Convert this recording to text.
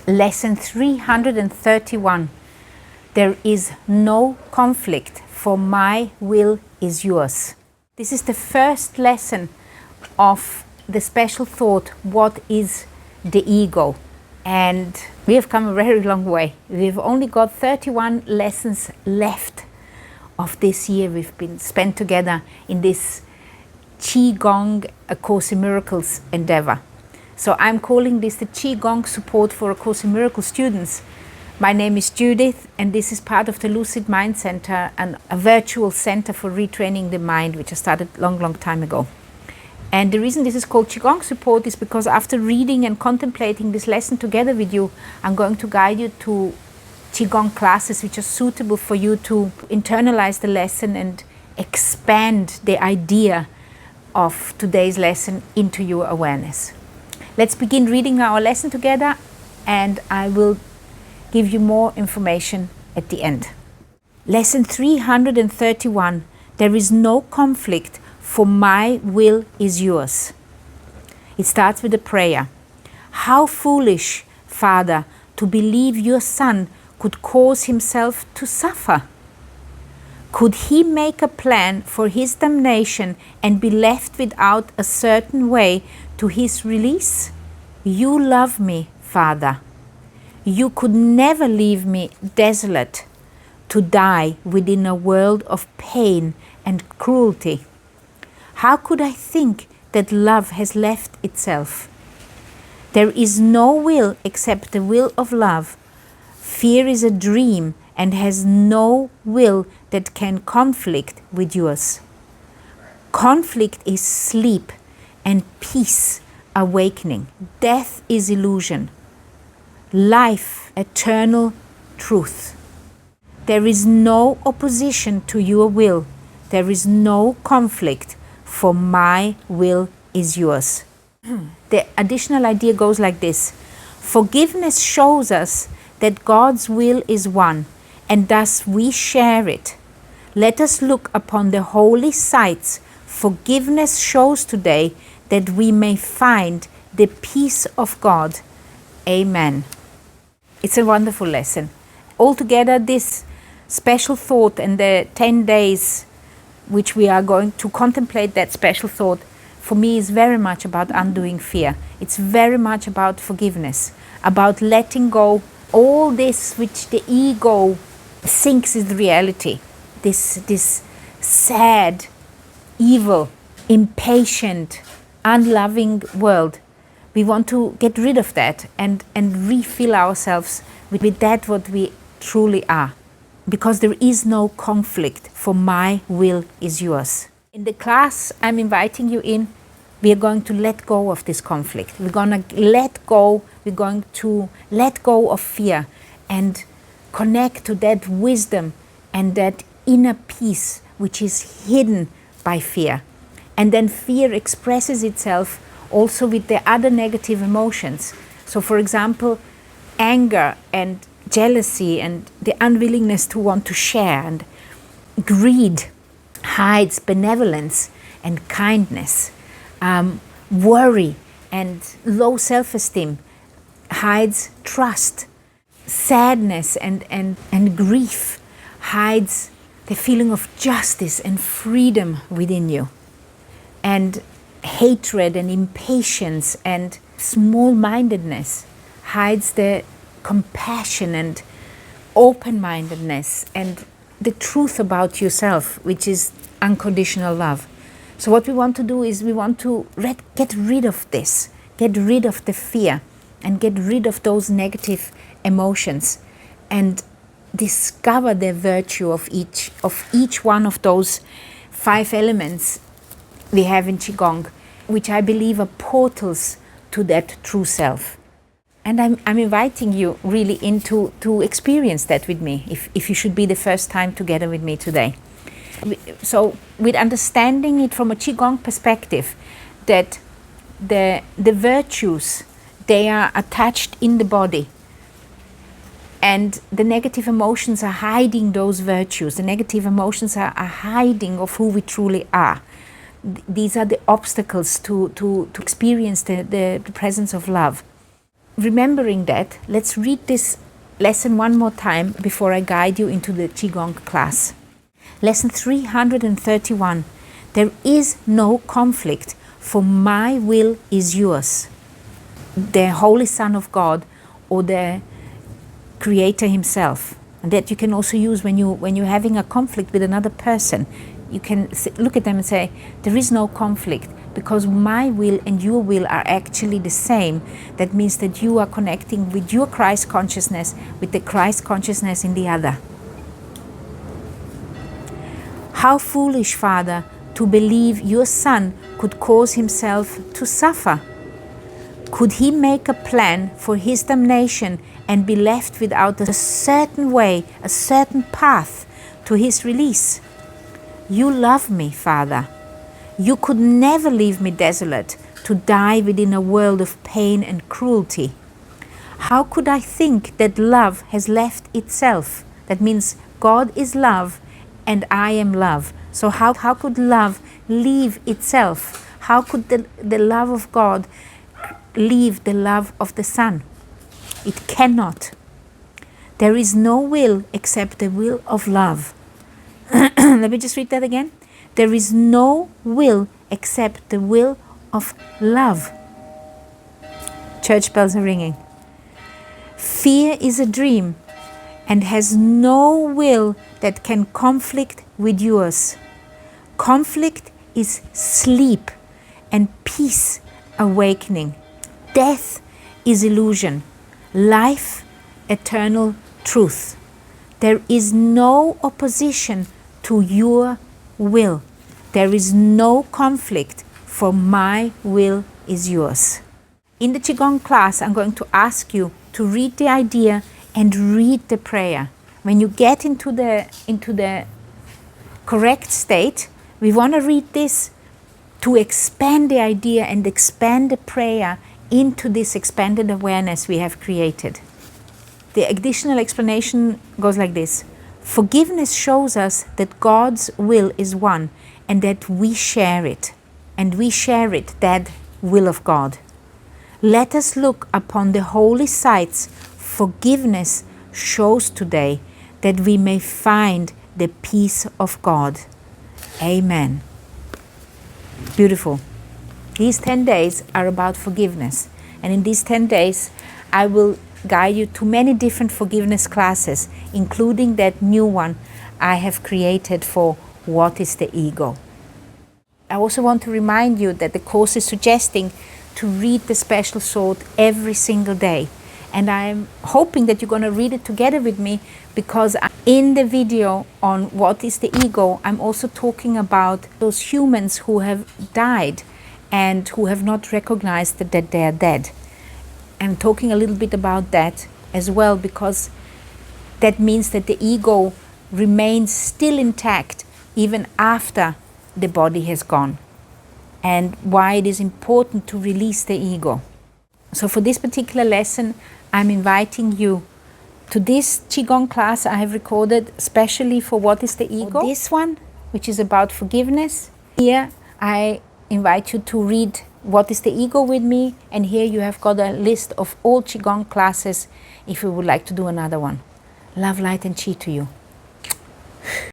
Lesson 331. There is no conflict, for my will is yours. This is the first lesson of the special thought, what is the ego? And we have come a very long way. We've only got 31 lessons left of this year we've been spent together in this Qigong, A Course in Miracles endeavor. So I'm calling this the Qigong support for A Course in Miracles students. My name is Judith, and this is part of the Lucid Mind Center, and a virtual center for retraining the mind, which I started long time ago. And the reason this is called Qigong support is because after reading and contemplating this lesson together with you, I'm going to guide you to Qigong classes which are suitable for you to internalize the lesson and expand the idea of today's lesson into your awareness. Let's begin reading our lesson together, and I will give you more information at the end. Lesson 331. There is no conflict, for my will is yours. It starts with a prayer. How foolish, Father, to believe your Son could cause himself to suffer. Could he make a plan for his damnation and be left without a certain way to his release? You love me, Father. You could never leave me desolate to die within a world of pain and cruelty. How could I think that love has left itself? There is no will except the will of love. Fear is a dream and has no will that can conflict with yours. Conflict is sleep and peace awakening. Death is illusion. Life, eternal truth. There is no opposition to your will. There is no conflict, for my will is yours. The additional idea goes like this. Forgiveness shows us that God's will is one, and thus we share it. Let us look upon the holy sites forgiveness shows today, that we may find the peace of God. Amen. It's a wonderful lesson. Altogether, this special thought and the 10 days which we are going to contemplate that special thought, for me is very much about undoing fear. It's very much about forgiveness, about letting go all this which the ego thinks is reality. This sad, evil, impatient, unloving world. We want to get rid of that and refill ourselves with that what we truly are. Because there is no conflict, for my will is yours. In the class I'm inviting you in, we are going to let go of this conflict. We're going to let go of fear and connect to that wisdom and that inner peace which is hidden by fear. And then fear expresses itself also with the other negative emotions. So for example, anger and jealousy and the unwillingness to want to share, and greed hides benevolence and kindness. Worry and low self-esteem hides trust. Sadness and grief hides the feeling of justice and freedom within you. And hatred and impatience and small-mindedness hides the compassion and open-mindedness and the truth about yourself, which is unconditional love. So what we want to do is we want to get rid of this, get rid of the fear and get rid of those negative emotions and discover the virtue of each one of those 5 elements we have in Qigong, which I believe are portals to that true self. And I'm inviting you really to experience that with me, if you should be the first time together with me today. So with understanding it from a Qigong perspective, that the virtues, they are attached in the body, and the negative emotions are hiding those virtues. The negative emotions are hiding of who we truly are. These are the obstacles to experience the presence of love. remembering that, let's read this lesson one more time before I guide you into the Qigong class. Lesson 331. There is no conflict, for my will is yours. The Holy Son of God, or the Creator Himself. And that you can also use when you're having a conflict with another person. You can look at them and say, there is no conflict, because my will and your will are actually the same. That means that you are connecting with your Christ consciousness, with the Christ consciousness in the other. How foolish, Father, to believe your Son could cause himself to suffer. Could he make a plan for his damnation and be left without a certain way, a certain path to his release? You love me, Father. You could never leave me desolate to die within a world of pain and cruelty. How could I think that love has left itself? That means God is love and I am love. So how could love leave itself? How could the love of God leave the love of the Son? It cannot. There is no will except the will of love. Let me just read that again. There is no will except the will of love. Church bells are ringing. Fear is a dream and has no will that can conflict with yours. Conflict is sleep and peace awakening. Death is illusion. Life, eternal truth. There is no opposition to your will. There is no conflict, for my will is yours. In the Qigong class, I'm going to ask you to read the idea and read the prayer. When you get into the correct state, we want to read this to expand the idea and expand the prayer into this expanded awareness we have created. The additional explanation goes like this. Forgiveness shows us that God's will is one and that we share it. And we share it, that will of God. Let us look upon the holy sights forgiveness shows today, that we may find the peace of God. Amen. Beautiful. These 10 days are about forgiveness. And in these 10 days, I will guide you to many different forgiveness classes, including that new one I have created for What is the Ego? I also want to remind you that the course is suggesting to read the special sword every single day. And I'm hoping that you're going to read it together with me, because in the video on What is the Ego, I'm also talking about those humans who have died and who have not recognized that they are dead. I'm talking a little bit about that as well, because that means that the ego remains still intact even after the body has gone, and why it is important to release the ego. So for this particular lesson, I'm inviting you to this Qigong class I have recorded specially for What is the Ego. This one, which is about forgiveness. Here I invite you to read What is the Ego with me, and here you have got a list of all Qigong classes if you would like to do another one. Love, light and chi to you.